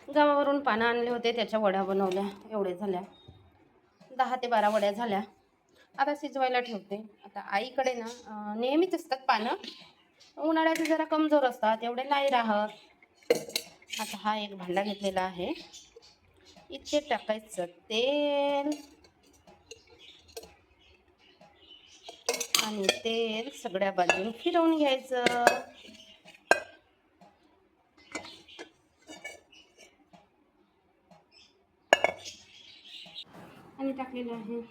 गावावरून पानं आणले होते, त्याच्या वड्या बनवल्या. एवढे झाल्या, 10 ते 12 वड्या झाल्या. आता शिजवायला ठेवते. आता आईकडे ना नेहमीच असतात पानं, उन्हाळ्याचे जरा कमजोर असतात, एवढे नाही राहत. आता हा एक भांडा घेतलेला आहे. इथे टाकायचं तेल आणि तेल सगळ्या बाजून फिरवून घ्यायचं. आणि टाकलेलं आहे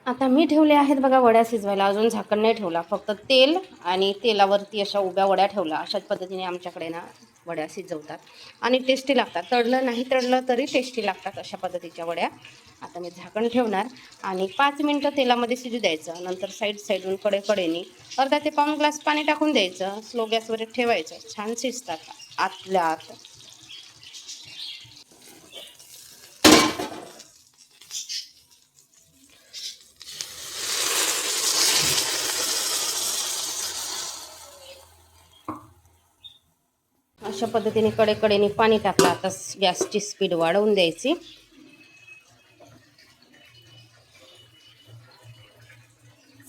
आता मी ठेवले आहेत बघा वड्या शिजवायला. अजून झाकण नाही ठेवला, फक्त तेल आणि तेलावरती अशा उभ्या वड्या ठेवल्या. अशाच पद्धतीने आमच्याकडे ना वड्या शिजवतात आणि टेस्टी लागतात. तळलं नाही तळलं तरी टेस्टी लागतात अशा पद्धतीच्या वड्या. आता मी झाकण ठेवणार आणि 5 मिनटं तेलामध्ये शिजू द्यायचं. नंतर साईडून कडेकडेनी अर्धा ते पाऊण ग्लास पाणी टाकून द्यायचं. स्लो गॅसवर ठेवायचं. छान शिजतात आतल्या आत. अशा पद्धतीने कडेकडेने पाणी टाकलं. आता गॅसची स्पीड वाढवून द्यायची.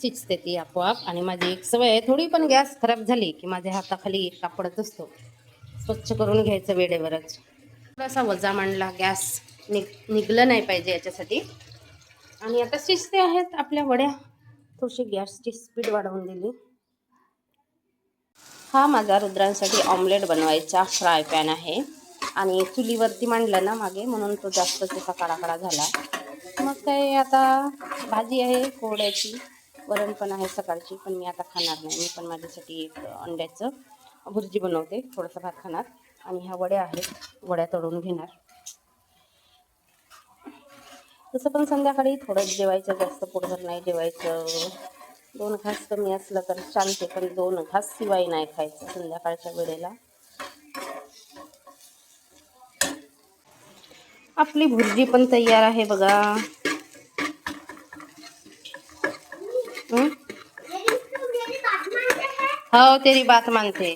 शिजते ती आपोआप. आणि माझी एक सवय आहे, थोडी पण गॅस खराब झाली की माझ्या हाताखाली एक कापडच असतो, स्वच्छ करून घ्यायचं वेळेवरच. थोडासा वजा मांडला, गॅस निघलं नाही पाहिजे याच्यासाठी. आणि आता शिजते आहेत आपल्या वड्या. थोडीशी गॅसची स्पीड वाढवून दिली. हा माझा रुद्रांसाठी ऑमलेट बनवायचा फ्राय पॅन आहे आणि चुलीवरती मांडलं ना मागे, म्हणून तो जास्त त्याचा काळा झाला. मग काय, आता भाजी आहे कोरड्याची, वरण पण आहे सकाळची, पण मी आता खाणार नाही. मी पण माझ्यासाठी एक अंड्याचं भुर्जी बनवते, थोडंसं भात खाणार. आणि ह्या वड्या आहेत, वड्या तळून घेणार. तसं पण संध्याकाळी थोडंच जेवायचं, जास्त पोटभर नाही जेवायचं. 2 घास कमी असलं तर चालते, पण 2 घास शिवाय नाही खायचं संध्याकाळच्या वेळेला. आपली भुर्जी पण तयार आहे बघा. हाँ तेरी बात मानते,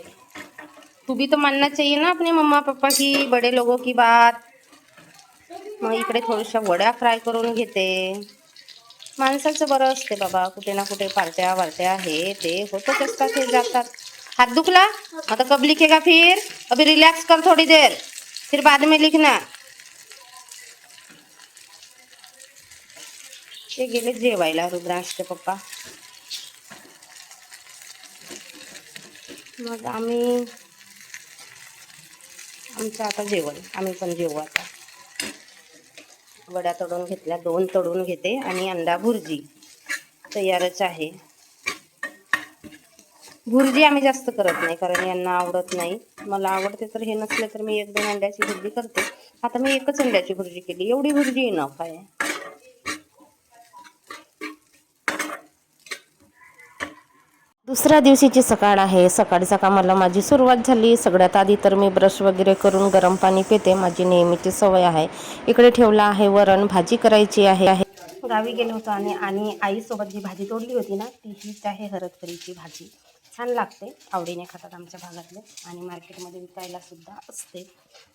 तू भी तो मानना चाहिए ना अपने मम्मा पापा की, बड़े लोगों की बात. मग इकडे थोड्याशा वड्या फ्राय करून घेते. माणसाचं बरं असते बाबा, कुठे ना कुठे पार्ट्या वार्ट्या हे ते होतच असतात, हे जातात. हात दुखला आता कब लिखेगा फिर? अभी रिलैक्स कर थोड़ी देर, फिर बाद में लिखना. ते गेले जेवायला रुद्रांशचे पप्पा. मग आमचं आता जेवण, आम्ही पण जेवू आता. वड्या तळून घेतल्या, 2 तळून घेते आणि अंडा भुर्जी तयारच आहे. भुर्जी आम्ही जास्त करत नाही, कारण यांना आवडत नाही. मला आवडते, तर हे नसले तर मी 1-2 अंड्याची भुर्जी करते. आता मी एकच अंड्याची भुर्जी केली, एवढी भुर्जी इनफ आहे. दुसऱ्या दिवशीची सकाळ आहे. सकाळच्या कामाला माझी सुरुवात झाली. सगळ्यात आधी तर मी ब्रश वगैरे करून गरम पाणी पिते, माझी नेहमीची सवय आहे. इकडे ठेवला आहे वरण, भाजी करायची आहे. गावी गेलो होतो आणि आईसोबत जी भाजी तोडली होती ना, ती हीच आहे हरभऱ्याची भाजी. छान लागते, आवडीने खातात आमच्या भागातले, आणि मार्केटमध्ये विकायला सुद्धा असते.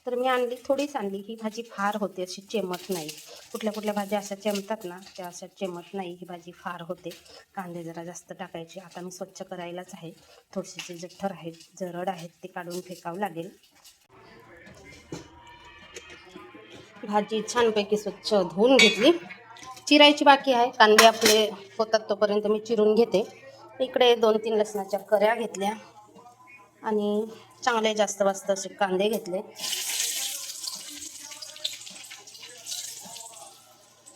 तर मी आणली, थोडीच आणली. ही भाजी फार होते, अशी चिमट नाही. कुठल्या भाज्या अशा चिमतात ना, त्या अशा चिमट नाही. ही भाजी फार होते. कांदे जरा जास्त टाकायचे. आता मी स्वच्छ करायलाच आहे. थोडेसे जे जठर आहेत, जरड आहेत, ते काढून फेकावं लागेल. भाजी छानपैकी स्वच्छ धुवून घेतली. चिरायची बाकी आहे. कांदे आपले होतात तोपर्यंत मी चिरून घेते. इकडे 2-3 लसणाच्या कऱ्या घेतल्या आणि चांगले जास्त असे कांदे घेतले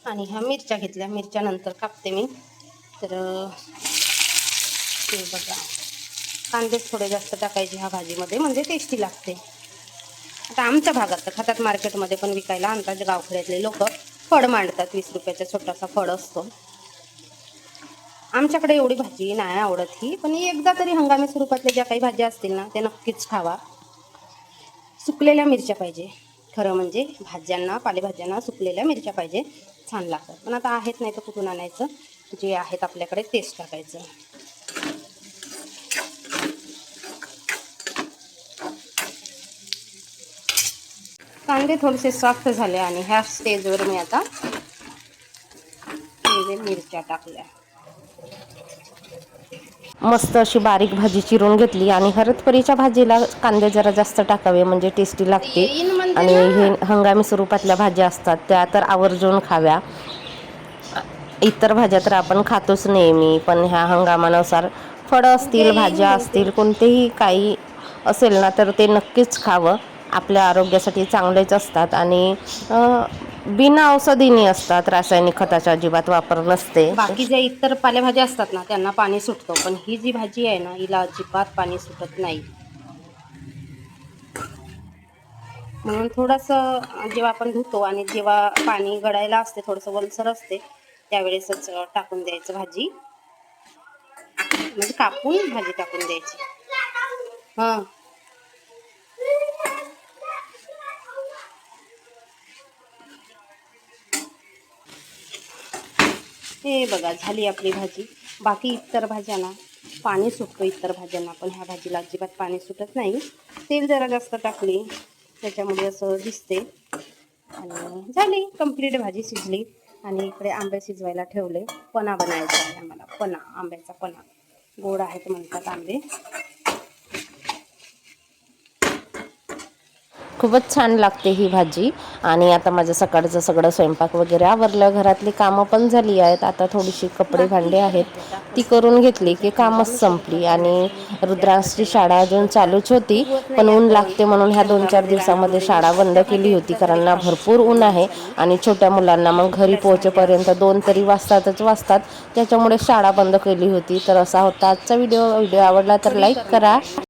आणि ह्या मिरच्या घेतल्या. मिरच्या नंतर कापते मी. तर हे बघा, कांदे थोडे जास्त टाकायचे ह्या भाजीमध्ये, म्हणजे टेस्टी लागते. आता आमच्या भागात तर खातात, मार्केटमध्ये पण विकायला आणतात गावखेड्यातले लोक. फळ मांडतात, 20 रुपयाचा छोटासा फळ असतो. आमच्याकडे एवढी भाजी नाही आवडत ही, पण एकदा तरी हंगामी स्वरूपातल्या ज्या काही भाज्या असतील ना, ते नक्कीच खावा. सुकलेल्या मिरच्या पाहिजे, खरं म्हणजे भाज्यांना, पालेभाज्यांना सुकलेल्या मिरच्या पाहिजे, छान लागतात. पण आता आहेत नाही तर कुठून आणायचं, जे आहेत आपल्याकडे तेच टाकायचं. कांदे थोडेसे सॉफ्ट झाले आणि ह्या स्टेजवर मी आता मिरच्या टाकल्या. मस्त अशी बारीक भाजी चिरून घेतली आणि हरतपरीच्या भाजीला कांदे जरा जास्त टाकावे म्हणजे टेस्टी लागते. आणि हे हंगामी स्वरूपातल्या भाज्या असतात त्या तर आवर्जून खाव्या. इतर भाज्या तर आपण खातोच नेहमी, पण ह्या हंगामानुसार फळं असतील, भाज्या असतील, कोणतेही काही असेल ना, तर ते नक्कीच खावं. आपल्या आरोग्यासाठी चांगलेच असतात आणि बिना औषधीनी असतात, रासायनिक खताचा अजिबात वापर नसते. बाकी ज्या इतर पालेभाज्या असतात ना, त्यांना पाणी सुटतं, पण ही जी भाजी आहे ना, हिला अजिबात पाणी सुटत नाही. म्हणून थोडंसं जेव्हा आपण धुतो आणि जेव्हा पाणी गळायला असते, थोडंसं वलसर असते, त्यावेळेसच टाकून द्यायचं भाजी, म्हणजे कापून भाजी टाकून द्यायची. हां, हे बघा, झाली आपली भाजी. बाकी इतर भाज्या ना पाणी सुटतं इतर भाज्यांना, पण ह्या भाजीला अजिबात पाणी सुटत नाही. तेल जरा जास्त टाकली त्याच्यामुळे असं दिसते. आणि झाली कंप्लीट, भाजी शिजली. आणि इकडे आंबे शिजवायला ठेवले. पन्हा बनायचा आहे आम्हाला, पन्हा, आंब्याचा पन्हा. गोड आहेत म्हणतात आंबे. खूपच छान लागते ही भाजी. आणि आता माझं सकाळचं सगळं स्वयंपाक वगैरे आवरलं, घरातली कामं पण झाली आहेत. आता थोडीशी कपडे भांडे आहेत ती करून घेतली की कामच संपली. आणि रुद्रांशची शाळा अजून चालूच होती, पण ऊन लागते म्हणून ह्या 2-4 दिवसामध्ये शाळा बंद केली होती, कारण ना भरपूर ऊन आहे. आणि छोट्या मुलांना मग घरी पोहोचेपर्यंत 2 तरी वाजतात, त्याच्यामुळे शाळा बंद केली होती. तर असा होता आजचा व्हिडिओ. आवडला तर लाईक करा.